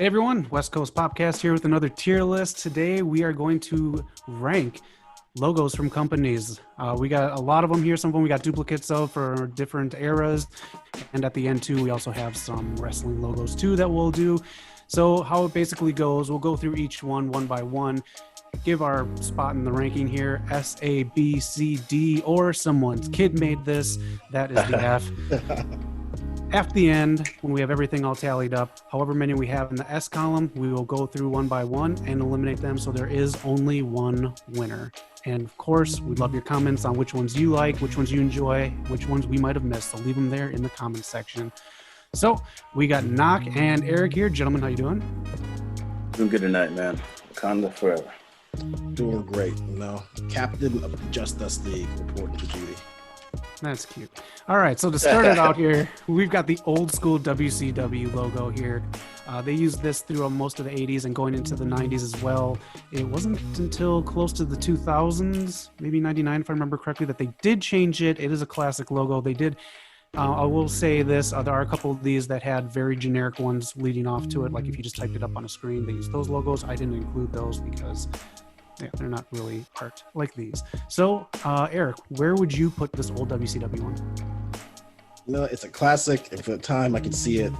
Hey everyone, West Coast Popcast here with another tier list. Today we are going to rank logos from companies. We got a lot of them here. Some of them we got duplicates of for different eras. And at the end too, we also have some wrestling logos too that we'll do. So how it basically goes, we'll go through each one by one, give our spot in the ranking here, S, A, B, C, D, or someone's kid made this. That is the F. At the end, when we have everything all tallied up, however many we have in the S column, we will go through one by one and eliminate them, so there is only one winner. And of course, we'd love your comments on which ones you like, which ones you enjoy, which ones we might have missed, so leave them there in the comments section. So, we got Nwa and Eric here. Gentlemen, how you doing? Doing good tonight, man. Wakanda forever. Doing great, Captain of the Just Us League reporting to duty. That's cute. All right, so to start it out here, we've got the old school WCW logo here. They used this through most of the 80s and going into the 90s as well. It wasn't until close to the 2000s, maybe 99 if I remember correctly, that they did change it. It is a classic logo. They did, I will say this, there are a couple of these that had very generic ones leading off to it. Like if you just typed it up on a screen, they used those logos. I didn't include those because they're not really art like these. So, Eric, where would you put this old WCW one? It's a classic, and for the time, I could see it.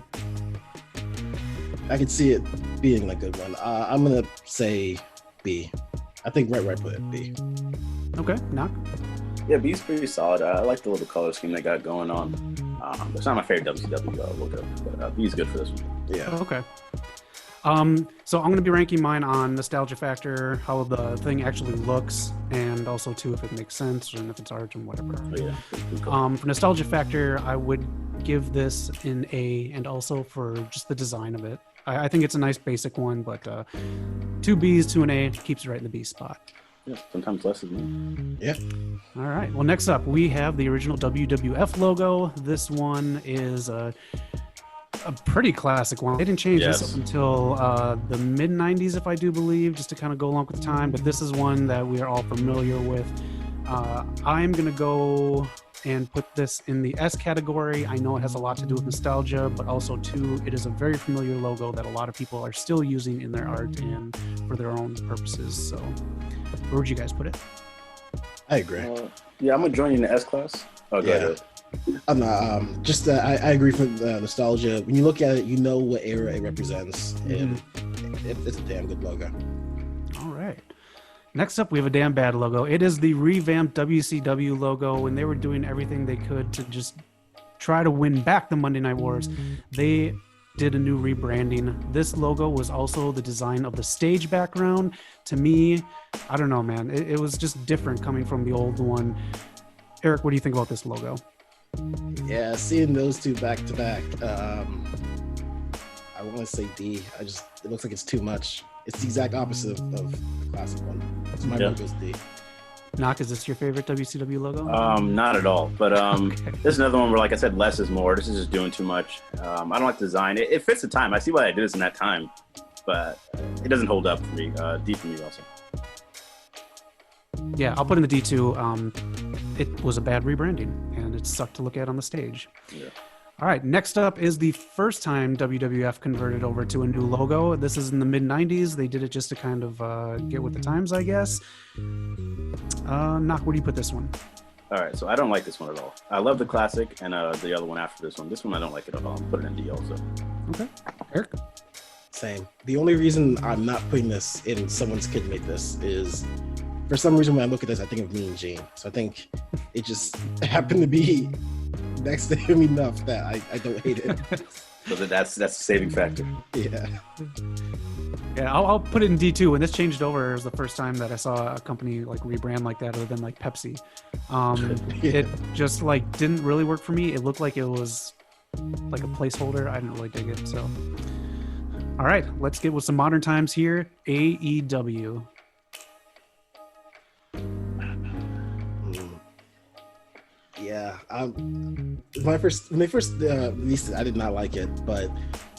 I could see it being a good one. I'm gonna say B. I think right put it B. Okay, Nwa. Yeah, B's pretty solid. I like the little color scheme they got going on. It's not my favorite WCW logo, but B's good for this one. Yeah. Okay. So I'm going to be ranking mine on nostalgia factor, how the thing actually looks, and also too if it makes sense and if it's art and whatever. Oh, yeah. For nostalgia factor, I would give this an A, and also for just the design of it. I think it's a nice basic one, but 2 B's to an A keeps it right in the B spot. Yeah, sometimes less is more. Yeah. All right. Well, next up, we have the original WWF logo. This one is a pretty classic one. They didn't change this up until the mid-90s, if I do believe, just to kind of go along with the time. But this is one that we are all familiar with. I'm going to go and put this in the S category. I know it has a lot to do with nostalgia, but also, too, it is a very familiar logo that a lot of people are still using in their art and for their own purposes. So where would you guys put it? I agree. Yeah, I'm going to join you in the S class. Oh, go ahead. I'm not, I agree for nostalgia. When you look at it, you know what era it represents, and it's a damn good logo. All right. Next up, we have a damn bad logo. It is the Revamped WCW logo. When they were doing everything they could to just try to win back the Monday Night Wars, they did a new rebranding. This logo was also the design of the stage background. To me, I don't know, man. It was just different coming from the old one. Eric, what do you think about this logo? Yeah, seeing those two back to back, I want to say D. It looks like it's too much. It's the exact opposite of the classic one. So my vote is D. Nwa, is this your favorite WCW logo? Not at all. But Okay. This is another one where, like I said, less is more. This is just doing too much. I don't like the design. It fits the time. I see why I did this in that time, but it doesn't hold up for me. D for me also. Yeah, I'll put in the D2. It was a bad rebranding, and it sucked to look at on the stage. Yeah. All right, next up is the first time WWF converted over to a new logo. This is in the mid-90s. They did it just to kind of get with the times, I guess. Nwa, where do you put this one? All right, so I don't like this one at all. I love the classic and the other one after this one. This one I don't like it at all. I'm putting it in D also. Okay. Eric? Same. The only reason I'm not putting this in someone's kid made this is, for some reason, when I look at this, I think of Mean Gene. So I think it just happened to be next to him enough that I don't hate it. So that's the saving factor. Yeah. Yeah, I'll put it in D2. When this changed over, it was the first time that I saw a company like rebrand like that other than like Pepsi. It just like didn't really work for me. It looked like it was like a placeholder. I didn't really dig it. So, all right, let's get with some modern times here. AEW. Yeah, when they first released it, I did not like it, but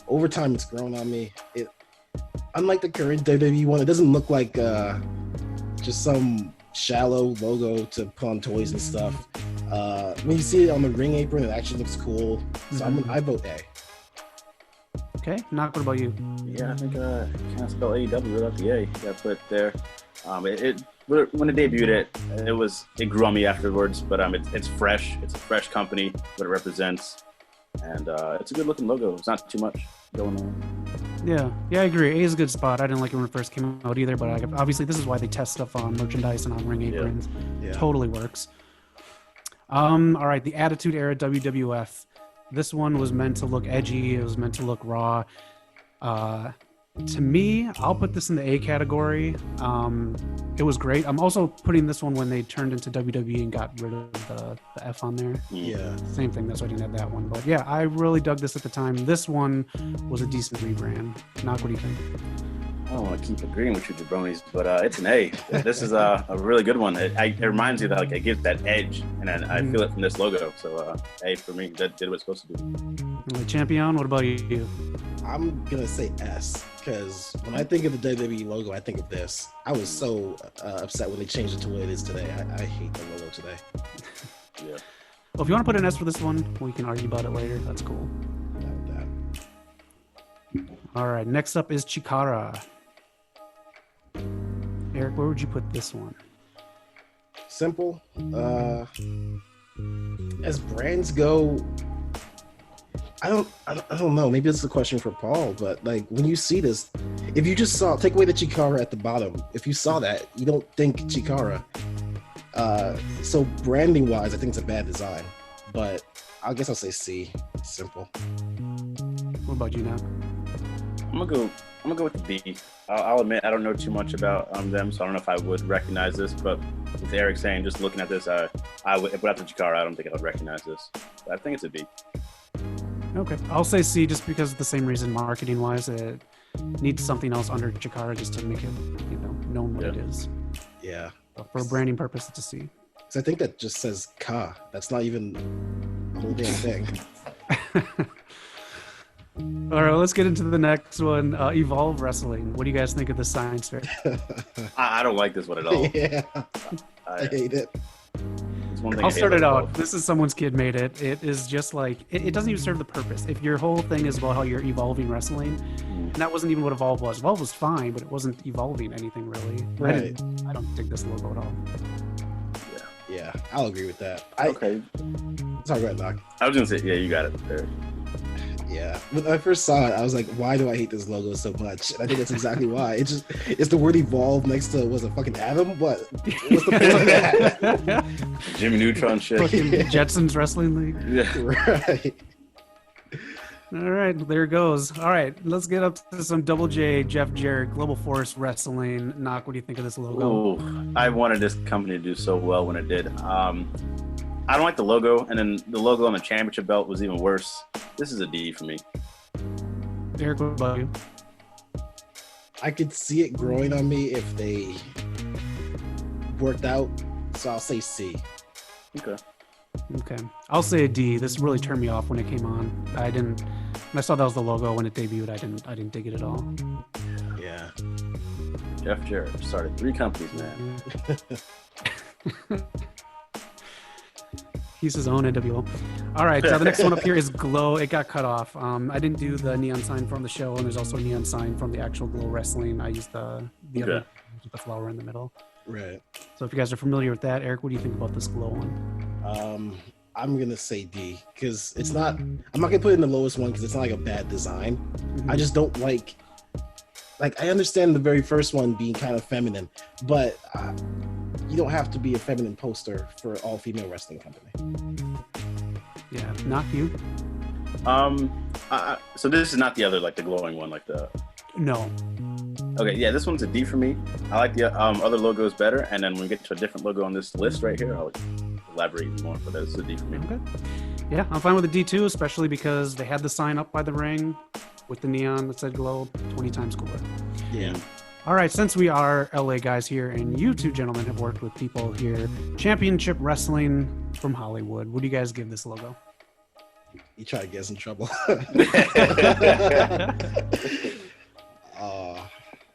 over time it's grown on me. Unlike the current WWE one, it doesn't look like just some shallow logo to put on toys and stuff. When you see it on the ring apron, it actually looks cool. So I vote A. Okay, Knock, what about you? Yeah, I think can't spell AEW without the A. Got put there. When it debuted, it grew on me afterwards. But it's fresh. It's a fresh company. What it represents, and it's a good looking logo. It's not too much going on. Yeah, I agree. A is a good spot. I didn't like it when it first came out either, but obviously this is why they test stuff on merchandise and on ring aprons. Yeah. Totally works. All right, the Attitude Era WWF. This one was meant to look edgy. It was meant to look raw. To me, I'll put this in the A category. It was great. I'm also putting this one when they turned into WWE and got rid of the F on there. Yeah. Same thing. That's why I didn't have that one. But yeah, I really dug this at the time. This one was a decent rebrand. Knock, what do you think? I don't want to keep agreeing with you, jabronis, but it's an A. This is a really good one. It reminds you that it gives that edge, and I feel it from this logo. So A for me. That did what it's supposed to do. Champion, what about you? I'm gonna say S, because when I think of the WWE logo, I think of this. I was so upset when they changed it to what it is today. I hate the logo today. Yeah. Well, if you want to put an S for this one, we can argue about it later. That's cool. Not with that. All right, next up is Chikara. Eric, where would you put this one? Simple. As brands go, I don't know. Maybe it's a question for Paul, but like when you see this, if you just take away the Chikara at the bottom, if you saw that, you don't think Chikara. So branding wise, I think it's a bad design, but I guess I'll say C. Simple. What about you now? I'm gonna go with the B. I'll admit I don't know too much about them, so I don't know if I would recognize this. But with Eric saying, just looking at this, I would, without the Chikara, I don't think I would recognize this. But I think it's a B. Okay, I'll say C just because of the same reason. Marketing-wise, it needs something else under Chikara just to make it, known what it is. Yeah. But for a branding purpose, it's a C. So I think that just says Ka. That's not even a whole damn thing. All right, let's get into the next one. Evolve Wrestling. What do you guys think of the science fair? I don't like this one at all. Yeah. I hate it. I'll start it out. This is someone's kid made it. It is just like, it doesn't even serve the purpose. If your whole thing is about how you're evolving wrestling, and that wasn't even what Evolve was. Evolve was fine, but it wasn't evolving anything really. Right. I don't dig this logo at all. Yeah, I'll agree with that. Okay. Sorry, go ahead, Doc. I was gonna say, yeah, you got it there. Yeah, when I first saw it, I was like, "Why do I hate this logo so much?" And I think that's exactly why. It's the word "evolve" next to was a fucking atom. What's the point of that? Jimmy Neutron shit. Fucking Jetsons Wrestling League. Yeah. Right. All right, there it goes. All right, let's get up to some Double J, Jeff Jarrett, Global Force Wrestling. Knock, what do you think of this logo? Ooh, I wanted this company to do so well when it did. I don't like the logo, and then the logo on the championship belt was even worse. This is a D for me. Eric, what about you? I could see it growing on me if they worked out, so I'll say C. Okay. Okay, I'll say a D. This really turned me off when it came on. When I saw that was the logo when it debuted, I didn't dig it at all. Yeah. Jeff Jarrett started 3 companies, man. He's his own NWO. All right, so the next one up here is Glow. It got cut off. I didn't do the neon sign from the show, and there's also a neon sign from the actual Glow Wrestling. I used the other with the flower in the middle. Right. So if you guys are familiar with that, Eric, what do you think about this Glow one? I'm gonna say D because it's not. I'm not gonna put it in the lowest one because it's not like a bad design. Mm-hmm. I just don't like. I understand the very first one being kind of feminine, but you don't have to be a feminine poster for an all-female wrestling company. Yeah, not you. So this is not the other, like the glowing one, like the. No. Okay, yeah, this one's a D for me. I like the other logos better, and then when we get to a different logo on this list right here, I'll elaborate more. But this is a D for me. Okay. Yeah, I'm fine with the D2, especially because they had the sign up by the ring with the neon that said Glow, 20 times cooler. Yeah. All right, since we are LA guys here and you two gentlemen have worked with people here, Championship Wrestling from Hollywood, what do you guys give this logo? You try to get us in trouble.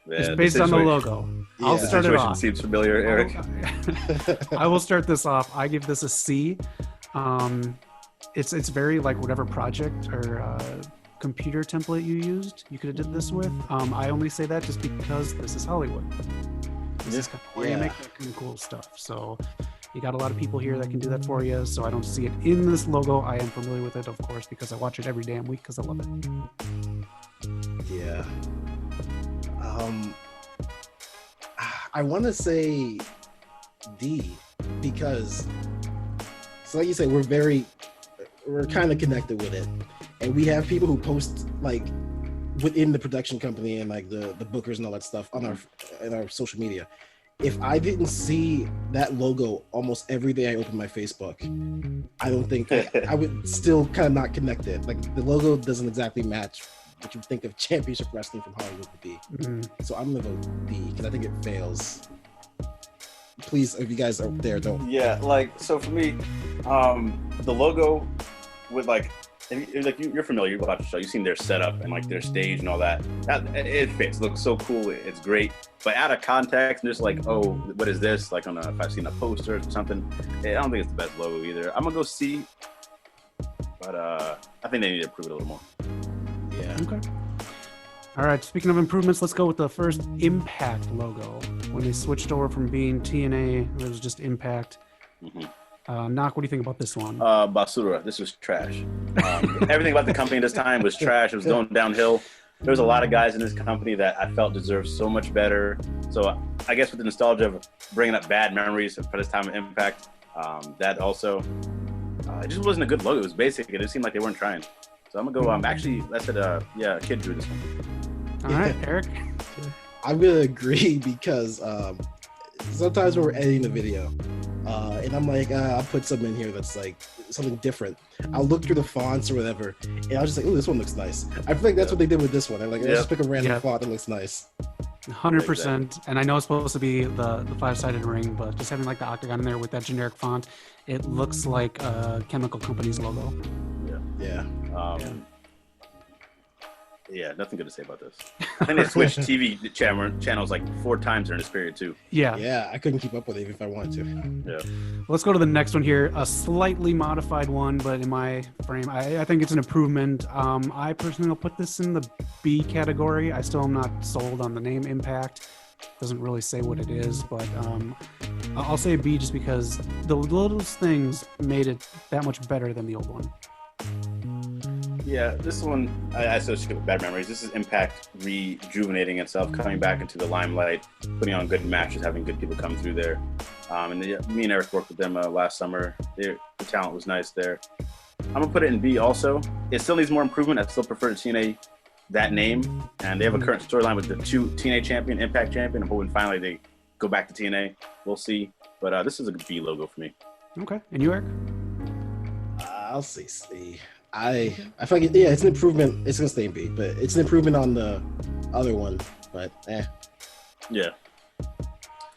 It's based on the logo. Yeah. I'll start it off. Seems familiar, Eric. I will start this off. I give this a C. It's very like whatever project or computer template you used, you could have did this with. I only say that just because this is Hollywood. This is kind of where you make that kind of cool stuff. So you got a lot of people here that can do that for you. So I don't see it in this logo. I am familiar with it, of course, because I watch it every damn week because I love it. Yeah. I want to say D because, so like you say, we're kind of connected with it, and we have people who post like within the production company and like the bookers and all that stuff on our social media. If I didn't see that logo almost every day I open my Facebook, I don't think I would still kind of not connect it. Like the logo doesn't exactly match what you think of championship wrestling from Hollywood to be. So I'm gonna vote D because I think it fails. Please, if you guys are there, don't. Yeah, like so for me, the logo with like you're familiar, you watch the show, you've seen their setup and like their stage and all that. It fits, it looks so cool, it's great. But out of context, and just like, oh, what is this? Like if I've seen a poster or something, I don't think it's the best logo either. I'm gonna go C, but I think they need to improve it a little more. Yeah. Okay. All right. Speaking of improvements, let's go with the first Impact logo. When they switched over from being TNA, it was just Impact. Nak, what do you think about this one? Basura. This was trash. Everything about the company this time was trash. It was going downhill. There was a lot of guys in this company that I felt deserved so much better. So I guess with the nostalgia of bringing up bad memories for this time of Impact, that also, it just wasn't a good logo. It was basic. It just seemed like they weren't trying. So I'm gonna go. Actually, that's it. Yeah, a kid drew this one. All right, Eric. I'm gonna agree because sometimes when we're editing the video, and I'm like, I'll put something in here that's like something different. I'll look through the fonts or whatever, and I'll just like, oh, this one looks nice. I feel like that's what they did with this one. I'm like, let's just pick a random font that looks nice. 100%. And I know it's supposed to be the five-sided ring, but just having like the octagon in there with that generic font, it looks like a chemical company's logo. Yeah, nothing good to say about this. I think they switched TV channels like 4 times during this period too. Yeah, I couldn't keep up with it even if I wanted to. Yeah. Let's go to the next one here. A slightly modified one, but in my frame, I think it's an improvement. I personally will put this in the B category. I still am not sold on the name Impact. Doesn't really say what it is, but I'll say B just because the littlest things made it that much better than the old one. Yeah, this one I associate with bad memories. This is Impact rejuvenating itself, coming back into the limelight, putting on good matches, having good people come through there. Me and Eric worked with them last summer. The talent was nice there. I'm gonna put it in B also. It still needs more improvement. I still prefer to TNA that name, and they have a current storyline with the 2 TNA champion, Impact champion. I'm hoping finally they go back to TNA. We'll see, but this is a B logo for me. Okay, and you, Eric? I'll say C. I feel like it's an improvement. It's gonna stay in B, but it's an improvement on the other one. But yeah.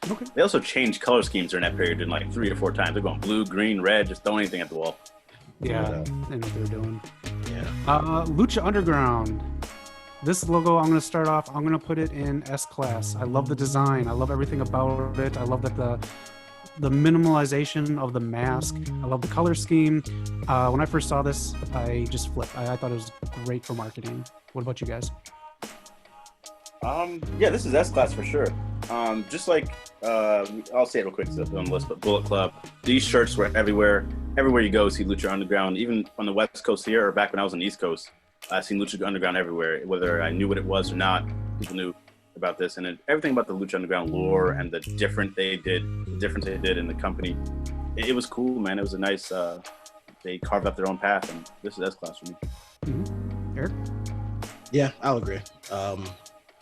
Okay. They also changed color schemes during that period in like 3 or 4 times. They're going blue, green, red, just throwing anything at the wall. Yeah, they know what they're doing. Yeah. Lucha Underground. This logo, I'm going to start off, I'm going to put it in S class. I love the design. I love everything about it. I love that the minimalization of the mask. I love the color scheme. When I first saw this, I just flipped. I thought it was great for marketing. What about you guys? Yeah, this is S class for sure. Just like I'll say it real quick so on the list, but Bullet Club. These shirts were everywhere. Everywhere you go, see Lucha Underground. Even on the West Coast here, or back when I was on the East Coast, I've seen Lucha Underground everywhere. Whether I knew what it was or not, people knew about this, and everything about the Lucha Underground lore and the difference they did in the company. It was cool, man. It was a nice. They carved up their own path, and this is S class for me. Mm-hmm. Eric? Yeah, I'll agree.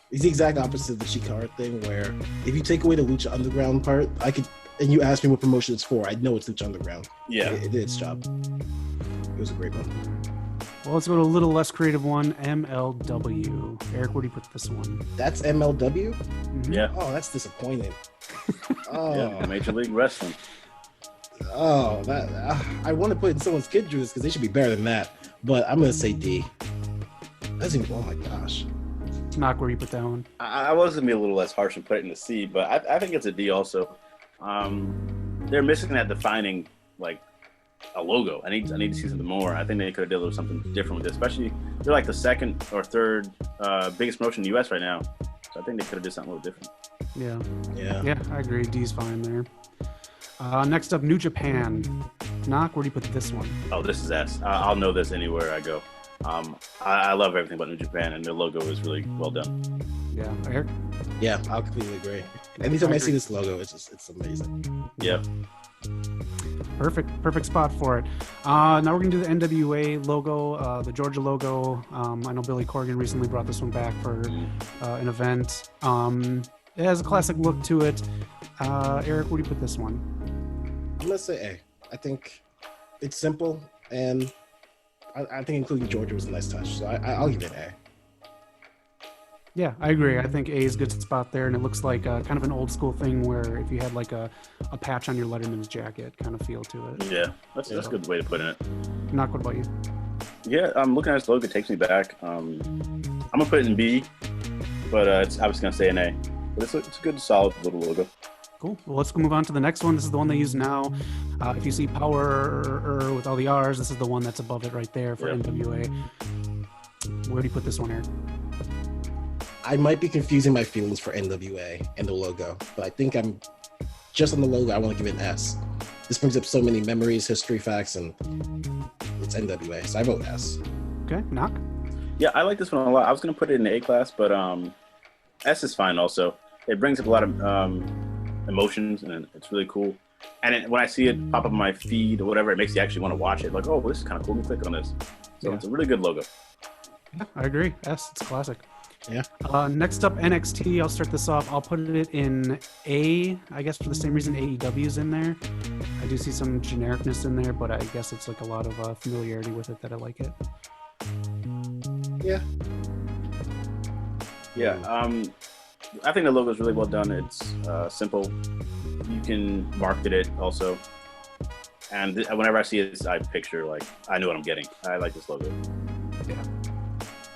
It's the exact opposite of the Chikara thing, where if you take away the Lucha Underground part, and you ask me what promotion it's for, I know it's Lucha Underground. Yeah, it did its job. It was a great one. Well, let's go to a little less creative one, MLW. Eric, where do you put this one? That's MLW? Mm-hmm. Yeah. Oh, that's disappointing. Yeah, Major League Wrestling. Oh, that I want to put in someone's kid juice because they should be better than that. But I'm gonna say D. That's even. Oh my gosh. Not where you put that one. I was gonna be a little less harsh and put it in the C, but I think it's a D also. They're missing that defining like a logo. I need to see something more. I think they could have done something different with this. Especially they're like the second or third biggest promotion in the U.S. right now. So I think they could have done something a little different. Yeah, I agree. D's fine there. Next up, New Japan. Knock, where do you put this one? Oh, this is S. I'll know this anywhere I go. I love everything about New Japan, and their logo is really well done. Yeah, Eric? Yeah, I'll completely agree. Anytime I see this logo, it's amazing. Yep. Perfect spot for it. Now we're gonna do the NWA logo, the Georgia logo. I know Billy Corgan recently brought this one back for an event. It has a classic look to it. Eric, where do you put this one? I'm gonna say A. I think it's simple, and I think including Georgia was a nice touch. So I'll give it A. Yeah, I agree. I think A is a good spot there, and it looks like kind of an old school thing where if you had like a patch on your Letterman's jacket kind of feel to it. Yeah, that's a good way to put it. Knock, what about you? Yeah, I'm looking at this logo. It takes me back. I'm gonna put it in B, but it's obviously gonna stay in A. But it's a good, solid little logo. Cool. Well, let's move on to the next one. This is the one they use now. If you see power with all the R's, this is the one that's above it right there for NWA. Where do you put this one, Eric? I might be confusing my feelings for NWA and the logo, but I think I'm just on the logo. I want to give it an S. This brings up so many memories, history, facts, and it's NWA, so I vote S. Okay, Knock. Yeah, I like this one a lot. I was gonna put it in the A class, but S is fine also. It brings up a lot of emotions, and it's really cool. And when I see it pop up on my feed or whatever, it makes you actually want to watch it. Like, oh, this is kind of cool. Let me click on this. So it's a really good logo. Yeah, I agree. S, it's classic. Yeah. Next up, NXT. I'll start this off. I'll put it in A, I guess for the same reason AEW's in there. I do see some genericness in there, but I guess it's like a lot of familiarity with it that I like it. Yeah. Yeah. I think the logo is really well done. It's simple. You can market it also. And whenever I see it, I picture, like, I know what I'm getting. I like this logo.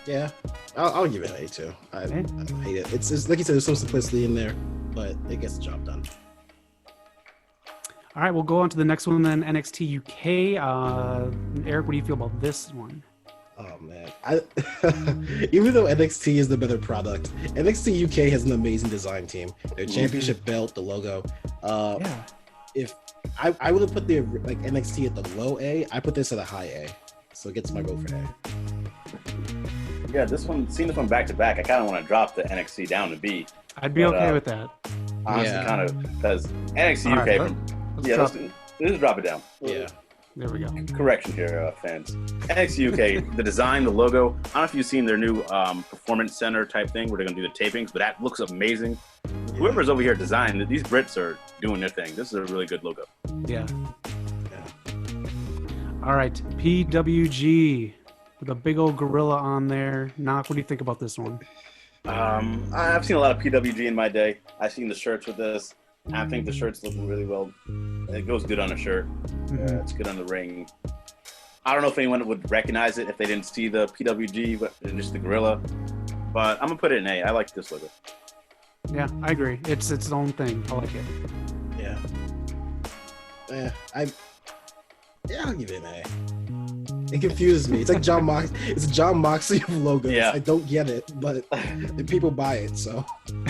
Yeah. I'll give it an A too. I hate it. It's like you said, there's some simplicity in there, but it gets the job done. All right, we'll go on to the next one then, NXT UK. Eric, what do you feel about this one? Oh man, even though NXT is the better product, NXT UK has an amazing design team. Their championship belt, the logo. If I would have put the NXT at the low A, I put this at a high A, so it gets my vote for A. Yeah, seeing this one back to back, I kind of want to drop the NXT down to B. I'd be okay with that. Honestly, kind of, because NXT UK let's drop it down. Yeah. There we go. Correction here, fans. NXT UK, the design, the logo. I don't know if you've seen their new performance center type thing where they're going to do the tapings, but that looks amazing. Yeah. Whoever's over here designing, these Brits are doing their thing. This is a really good logo. Yeah. All right, PWG with a big old gorilla on there. Knock, what do you think about this one? I've seen a lot of PWG in my day. I've seen the shirts with this. I think the shirt's looking really well. It goes good on a shirt. It's good on the ring. I don't know if anyone would recognize it if they didn't see the PWG, but just the gorilla. But I'm gonna put it in A. I like this logo. Yeah, I agree. It's its own thing. I like it. Yeah. I'll give it an A. It confuses me. It's like John Moxley. It's John Moxley of logos. Yeah. I don't get it, but people buy it. So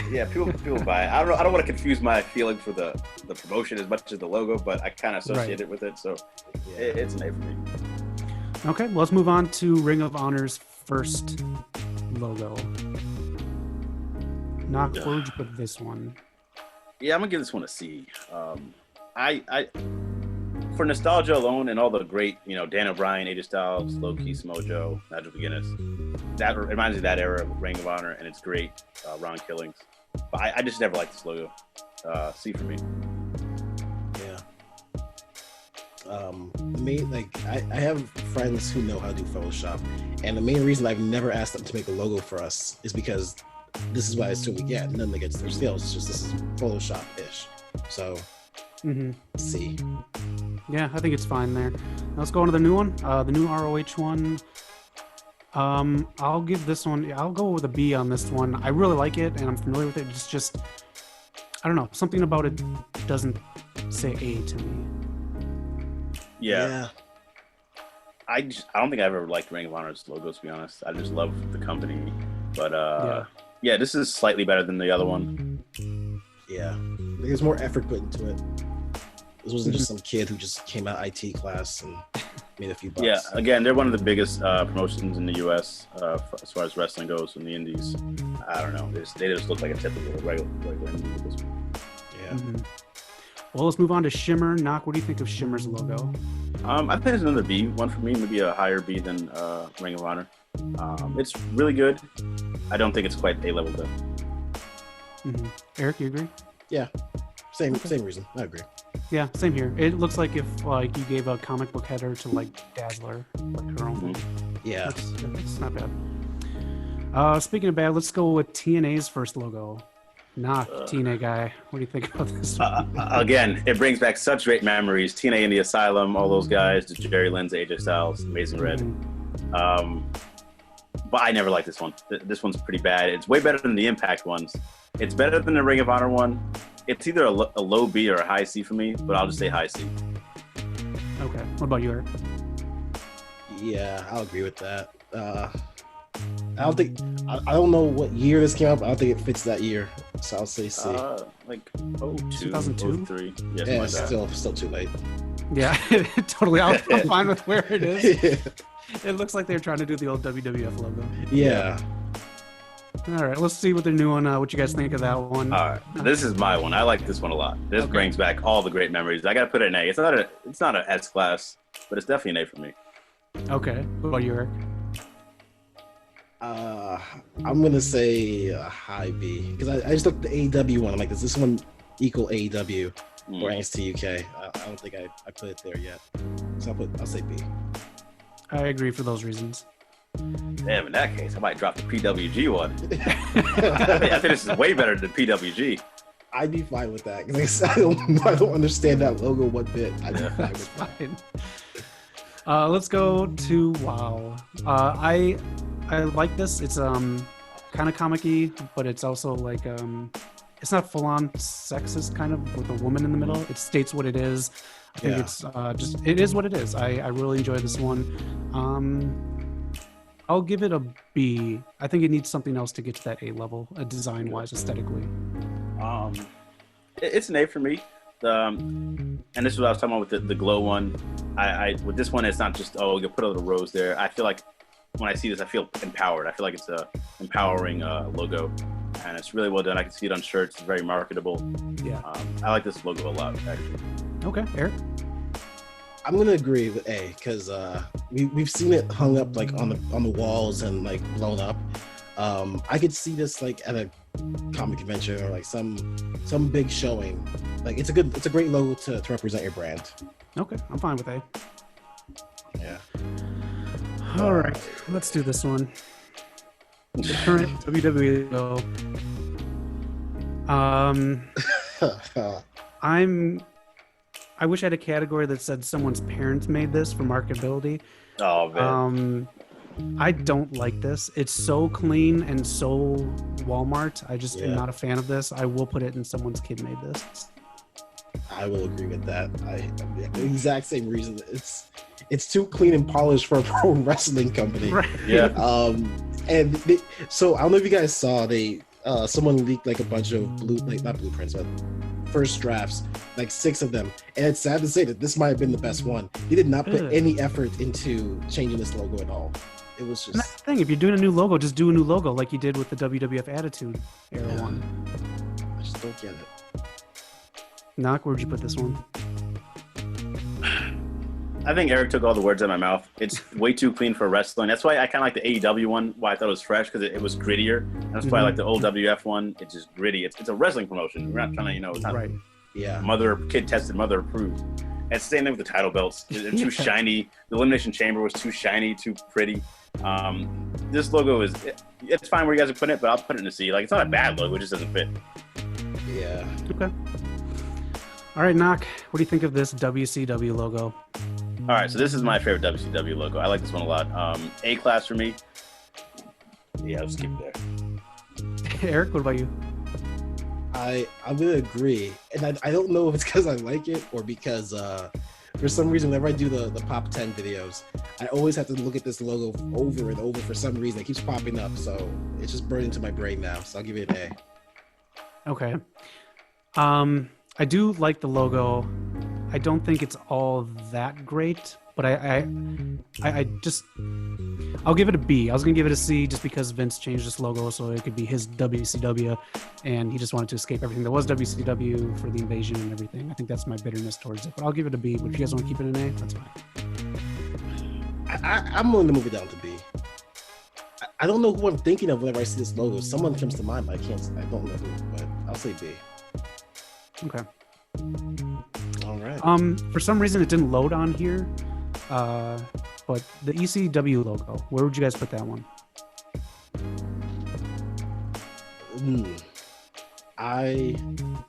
yeah, people buy it. I don't want to confuse my feelings for the promotion as much as the logo, but I kind of associate it with it. So it's an A for me. Okay, well, let's move on to Ring of Honor's first logo. Knock, where would you put this one? Yeah, I'm gonna give this one a C. For nostalgia alone and all the great, Dan O'Brien, AJ Styles, Low-Key, Smojo, Nigel McGuinness, that reminds me of that era of Ring of Honor, and it's great. Ron Killings. But I just never liked this logo. C for me. Yeah. I have friends who know how to do Photoshop, and the main reason I've never asked them to make a logo for us is because this is what I assume we get. Nothing against their skills. It's just this is Photoshop-ish. So, C. Yeah, I think it's fine there. Now let's go on to the new one, the new ROH one. I'll give this one, I'll go with a B on this one. I really like it, and I'm familiar with it. It's just, I don't know, something about it doesn't say A to me. Yeah. I don't think I've ever liked Ring of Honor's logo, to be honest. I just love the company. But yeah, this is slightly better than the other one. Yeah, there's more effort put into it. This wasn't just some kid who just came out IT class and made a few bucks. Yeah, again, they're one of the biggest promotions in the U.S. As far as wrestling goes in the indies. I don't know. They just look like a typical regular indie with this one. Yeah. Mm-hmm. Well, let's move on to Shimmer. Knock, what do you think of Shimmer's logo? I think it's another B one for me, maybe a higher B than Ring of Honor. It's really good. I don't think it's quite A level though. Mm-hmm. Eric, you agree? Yeah, same reason. I agree. Yeah, same here. It looks like if like you gave a comic book header to like Dazzler, like her own. Yeah, it's not bad. Speaking of bad, let's go with TNA's first logo. Knock, TNA guy. What do you think about this? Again, it brings back such great memories. TNA in the Asylum, all those guys, Jerry Lynn's, AJ Styles, Amazing Red. But I never liked this one. This one's pretty bad. It's way better than the Impact ones. It's better than the Ring of Honor one. It's either a low B or a high C for me, but I'll just say high C. Okay. What about you, Eric? Yeah, I'll agree with that. I don't know what year this came out, but I don't think it fits that year. So I'll say C. Like 2002, 03. Yeah, Yeah, still too late. Yeah, totally. I'm fine with where it is. Yeah. It looks like they're trying to do the old WWF logo. Yeah. All right, let's see what they're doing. What you guys think of that one? All right, this is my one. I like this one a lot. This brings back all the great memories. I gotta put it an A. It's not an S class, but it's definitely an A for me. Okay. What about you, Eric? I'm gonna say a high B because I just looked at the AEW one. I'm like, does this one equal AEW or Nxt Uk? I don't think I put it there yet. So I'll say B. I agree for those reasons. Damn, in that case, I might drop the PWG one. I think this is way better than PWG. I'd be fine with that because I don't understand that logo one bit. I'd be fine with that. Let's go to WoW. I like this. It's kind of comic-y, but it's also like it's not full-on sexist kind of with a woman in the middle. It states what it is. I think it's it is what it is. I really enjoy this one. I'll give it a B. I think it needs something else to get to that A level, design-wise, aesthetically. It's an A for me. And this is what I was talking about with the glow one. I with this one, it's not just you put a little rose there. I feel like when I see this, I feel empowered. I feel like it's a empowering logo, and it's really well done. I can see it on shirts. It's very marketable. Yeah. I like this logo a lot, actually. Okay, Eric. I'm gonna agree with A because we've seen it hung up like on the walls and like blown up. I could see this like at a comic convention or like some big showing. Like it's a great logo to represent your brand. Okay, I'm fine with A. Yeah. All right, let's do this one. The current WWE logo. I wish I had a category that said someone's parents made this for marketability. Oh man. I don't like this. It's so clean and so Walmart. I just am not a fan of this. I will put it in someone's kid made this. I will agree with that. The exact same reason. It's too clean and polished for a pro wrestling company. Right. Yeah. So I don't know if you guys saw someone leaked like a bunch of not blueprints, but first drafts, like 6 of them. And it's sad to say that this might have been the best one. He did not put any effort into changing this logo at all. It was just. And that's the thing. If you're doing a new logo, just do a new logo like you did with the WWF Attitude Era one. I just don't get it. Knock, where'd you put this one? I think Eric took all the words out of my mouth. It's way too clean for wrestling. That's why I kind of like the AEW one, why I thought it was fresh, because it was grittier. That's why I like the old WF one. It's just gritty. It's a wrestling promotion. We're not trying to, it's not kid tested, mother approved. And it's the same thing with the title belts. They're too shiny. The Elimination Chamber was too shiny, too pretty. This logo it's fine where you guys are putting it, but I'll put it in a C. Like, it's not a bad logo, it just doesn't fit. Yeah. Okay. All right, Knock, what do you think of this WCW logo? All right, so this is my favorite WCW logo. I like this one a lot. A class for me. Yeah, I'll skip there. Eric, what about you? I'm gonna agree, and I don't know if it's because I like it or because For some reason, whenever I do the Pop 10 videos, I always have to look at this logo over and over for some reason. It keeps popping up, so it's just burned into my brain now. So I'll give it an A. Okay. I do like the logo. I don't think it's all that great, but I just I'll give it a B. I was gonna give it a C just because Vince changed this logo so it could be his WCW, and he just wanted to escape everything that was WCW for the invasion and everything. I think that's my bitterness towards it. But I'll give it a B. But if you guys want to keep it an A, that's fine. I'm willing to move it down to B. I don't know who I'm thinking of whenever I see this logo. Someone comes to mind, but I don't know who. But I'll say B. Okay. All right. For some reason it didn't load on here. But the ECW logo, where would you guys put that one?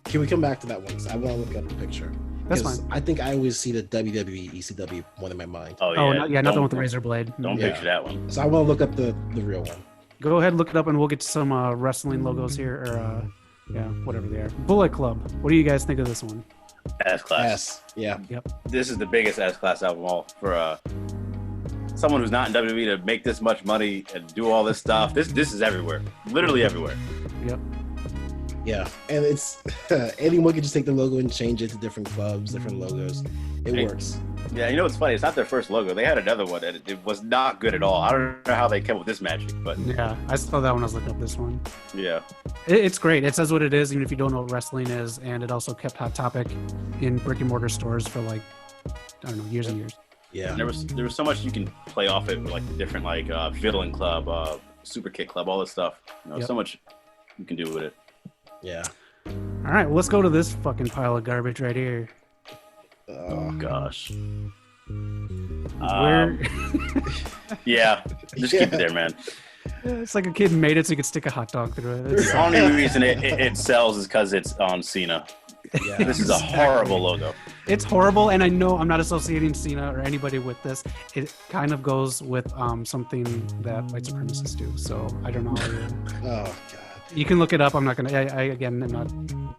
Can we come back to that one? I want to look up the picture. That's fine. I think I always see the WWE ECW one in my mind. Oh, not the one with the razor blade. Don't picture that one. So I want to look up the real one. Go ahead, look it up, and we'll get to some wrestling logos here, or whatever they are. Bullet Club. What do you guys think of this one? S class. S. Yeah. Yep. This is the biggest S class album all for someone who's not in WWE to make this much money and do all this stuff. This is everywhere, literally everywhere. Yep. Yeah, and it's anyone can just take the logo and change it to different clubs, different logos. It works. Yeah, you know what's funny? It's not their first logo. They had another one, and it was not good at all. I don't know how they came up with this magic, but yeah, I saw that when I was looking up this one. Yeah, it's great. It says what it is, even if you don't know what wrestling is, and it also kept Hot Topic in brick and mortar stores for like years and years. Yeah, and there was so much you can play off it with like the different Fiddling Club, Super Kick Club, all this stuff. So much you can do with it. Yeah. All right, well, let's go to this fucking pile of garbage right here. Oh gosh. Where? Yeah, just keep it there, man. It's like a kid made it so you could stick a hot dog through it. The only reason it sells is because it's on Cena. Yeah, this is a horrible logo. It's horrible, and I know I'm not associating Cena or anybody with this. It kind of goes with something that white supremacists do. So I don't know. Oh god. You can look it up. I'm not gonna.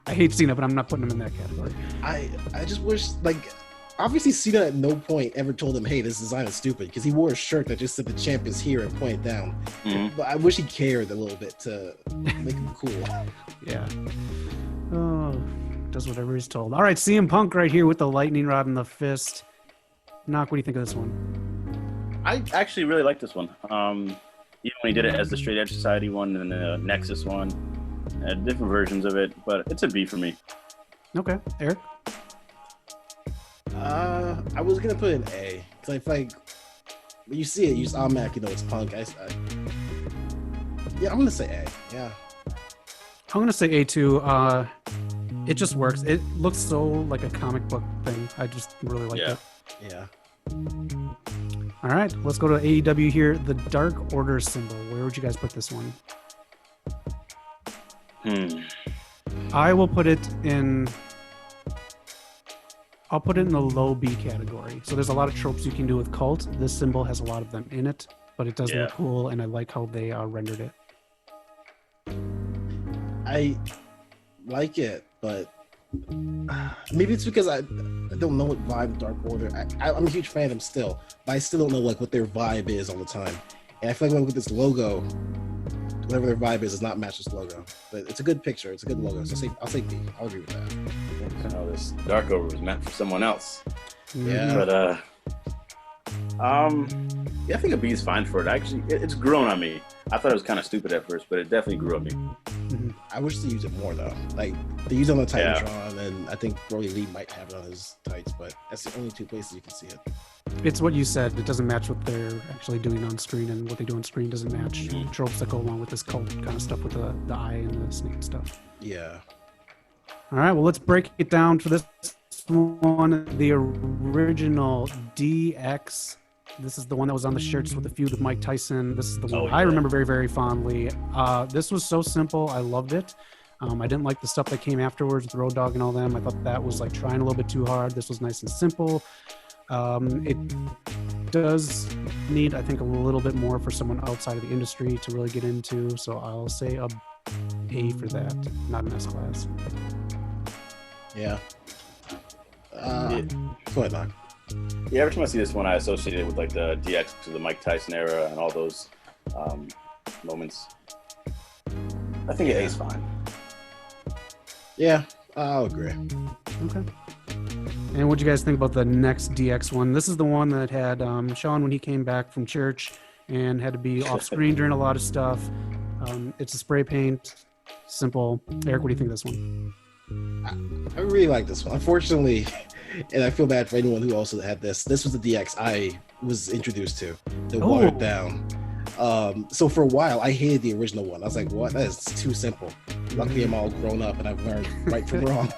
I hate Cena, but I'm not putting him in that category. I just wish, obviously Cena at no point ever told him, hey, this design is stupid, because he wore a shirt that just said the champ is here and pointed down. Mm-hmm. But I wish he cared a little bit to make him cool. Yeah. Oh, does whatever he's told. All right, CM Punk right here with the lightning rod and the fist. Knock, what do you think of this one? I actually really like this one. Even when he did it as the Straight Edge Society one and the Nexus one, different versions of it, but it's a B for me. Okay, Eric? I was gonna put an A, because I feel like when you see it, you just automatically know it's Punk. Yeah, I'm gonna say A. Yeah. I'm gonna say A too. It just works. It looks so like a comic book thing. I just really like it. Yeah. All right, let's go to AEW here. The Dark Order symbol. Where would you guys put this one? I will put it in. I'll put it in the low B category. So there's a lot of tropes you can do with cult. This symbol has a lot of them in it, but it does look cool, and I like how they rendered it. I like it, but maybe it's because I don't know what vibe Dark Order. I'm a huge fan of them still, but I still don't know what their vibe is all the time. And I feel like when I look at this logo, whatever their vibe is, does not match this logo. But it's a good picture. It's a good logo. So I'll say B. I'll agree with that. Oh, this Dark Order was meant for someone else. Yeah. But I think a B is fine for it. Actually, it's grown on me. I thought it was kind of stupid at first, but it definitely grew on me. I wish they used it more though. Like they use it on the Titantron, and I think Brody Lee might have it on his tights, but that's the only two places you can see it. It's what you said. It doesn't match what they're actually doing on screen, and what they do on screen doesn't match tropes that go along with this cult kind of stuff with the eye and the snake and stuff. Yeah. All right. Well, let's break it down for this one. The original DX. This is the one that was on the shirts with the feud with Mike Tyson. This is the one I remember very, very fondly. This was so simple. I loved it. I didn't like the stuff that came afterwards with Road Dogg and all them. I thought that was like trying a little bit too hard. This was nice and simple. It does need, I think, a little bit more for someone outside of the industry to really get into. So I'll say a for that, not an S class. Yeah. Go ahead, Doc. Yeah, every time I see this one, I associate it with like the DX to the Mike Tyson era and all those moments. I think A is fine. Yeah, I'll agree. Okay. And what do you guys think about the next DX one? This is the one that had Sean when he came back from church and had to be off screen during a lot of stuff. It's a spray paint, simple. Eric, what do you think of this one? I really like this one. Unfortunately, and I feel bad for anyone who also had this. This was the DX I was introduced to, the watered down. So for a while, I hated the original one. I was like, what? That is too simple. Luckily, I'm all grown up and I've learned right from wrong.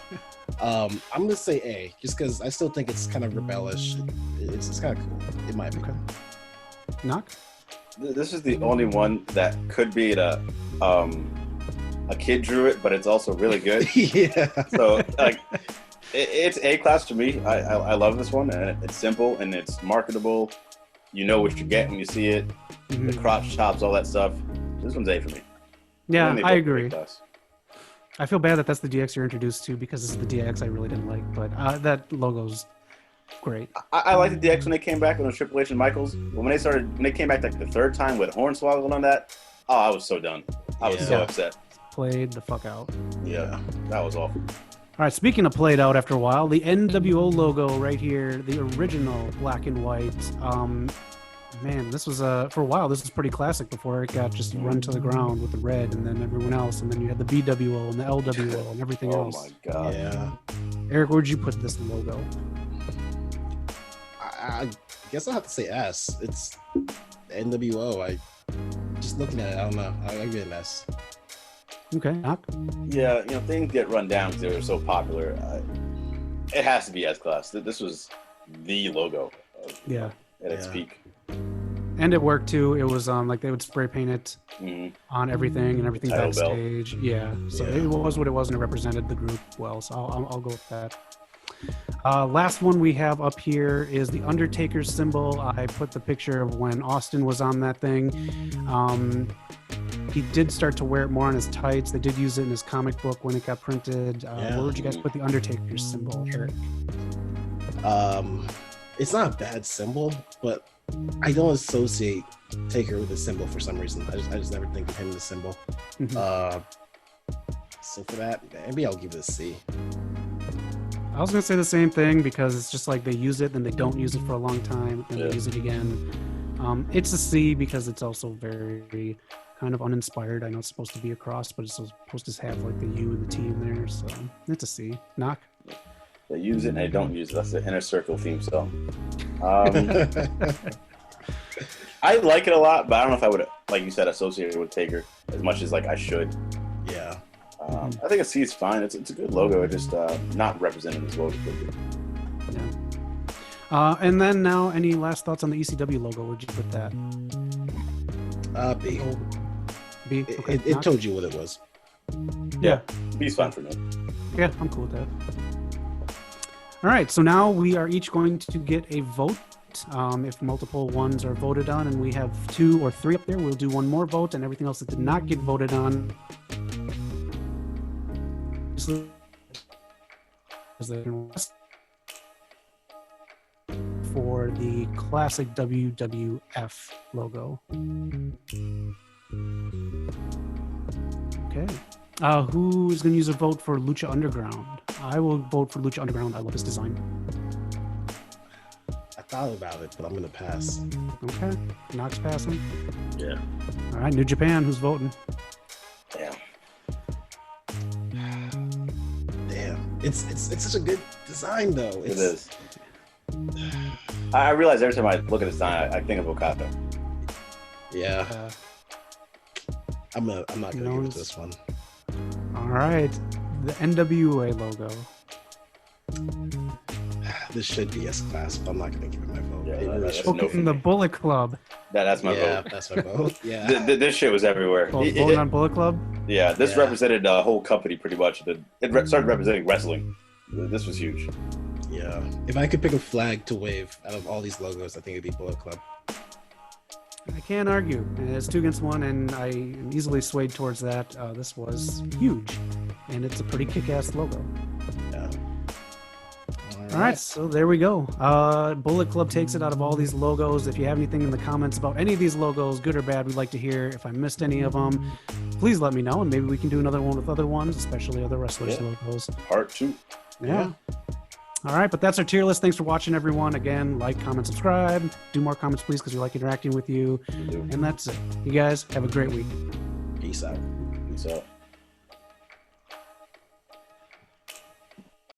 I'm going to say A, just because I still think it's kind of rebellish. It's kind of cool, in my opinion. Okay. Knock? This is the only one that could be a kid drew it, but it's also really good. Yeah. So like, it's A class to me. I love this one, and it's simple and it's marketable. You know what you get when you see it. The crotch chops, all that stuff. This one's A for me. Yeah, I agree. I feel bad that that's the DX you're introduced to because this is the DX I really didn't like, but that logo's great. I liked the DX when they came back with Triple H and Michaels. But when they came back like the third time with Hornswoggle on that, oh, I was so done. I was so upset. Played the fuck out. Yeah, that was awful. All right, speaking of played out after a while, the NWO logo right here, the original black and white. Man, this was for a while. This was pretty classic before it got just run to the ground with the red, and then everyone else, and then you had the BWO and the LWO and everything else. Oh my god! Yeah. Eric, where'd you put this logo? I guess I'll have to say S. It's NWO. Just looking at it, I don't know. I give it an S. Okay. Knock? Yeah, things get run down because they were so popular. It has to be S class. This was the logo. Yeah. At its peak. And it worked too. It was like they would spray paint it on everything and everything Title backstage. belt. Yeah. So it was what it was, and it represented the group well. So I'll go with that. Last one we have up here is the Undertaker symbol. I put the picture of when Austin was on that thing. He did start to wear it more on his tights. They did use it in his comic book when it got printed. Where would you guys put the Undertaker symbol, Eric? It's not a bad symbol, but I don't associate Taker with a symbol for some reason. I just never think of him as a symbol. So for that, maybe I'll give it a C. I was gonna say the same thing because it's just like they use it, then they don't use it for a long time, then they use it again. It's a C because it's also very kind of uninspired. I know it's supposed to be a cross, but it's supposed to have like the U and the T in there, so it's a C. Knock? They use it and they don't use it. That's the Inner Circle theme song. I like it a lot, but I don't know if I would, like you said, associate it with Taker as much as like I should. Yeah. I think a C is fine. It's a good logo. It's just not represented as well as it could be. Yeah. And then now, any last thoughts on the ECW logo? Where'd you put that? B. B. Okay. It told you what it was. Yeah. B's fine for me. Yeah, I'm cool with that. All right, so now we are each going to get a vote. If multiple ones are voted on and we have 2 or 3 up there, we'll do one more vote, and everything else that did not get voted on for the classic WWF logo. Okay. Who is going to use a vote for Lucha Underground? I will vote for Lucha Underground. I love this design. I thought about it, but I'm going to pass. Okay. Knox passing. Yeah. All right. New Japan, who's voting? Damn. It's such a good design, though. It is. I realize every time I look at the design, I think of Okada. Yeah. I'm not going to give it to this one. All right. The NWA logo. This should be S class, but I'm not going to give it my vote. Yeah, the Bullet Club. That's my vote. Yeah, that's my vote. Yeah. This shit was everywhere. Voting on Bullet Club? Yeah, this represented the whole company pretty much. It started representing wrestling. This was huge. Yeah. If I could pick a flag to wave out of all these logos, I think it'd be Bullet Club. I can't argue. It's 2 against 1, and I am easily swayed towards that. This was huge, and it's a pretty kick-ass logo. Yeah. All right, so there we go. Bullet Club takes it out of all these logos. If you have anything in the comments about any of these logos, good or bad, we'd like to hear. If I missed any of them, please let me know, and maybe we can do another one with other ones, especially other wrestlers' logos. Part 2. Yeah. All right, but that's our tier list. Thanks for watching, everyone. Again, like, comment, subscribe. Do more comments, please, because we like interacting with you. And that's it. You guys have a great week. Peace out. Peace out.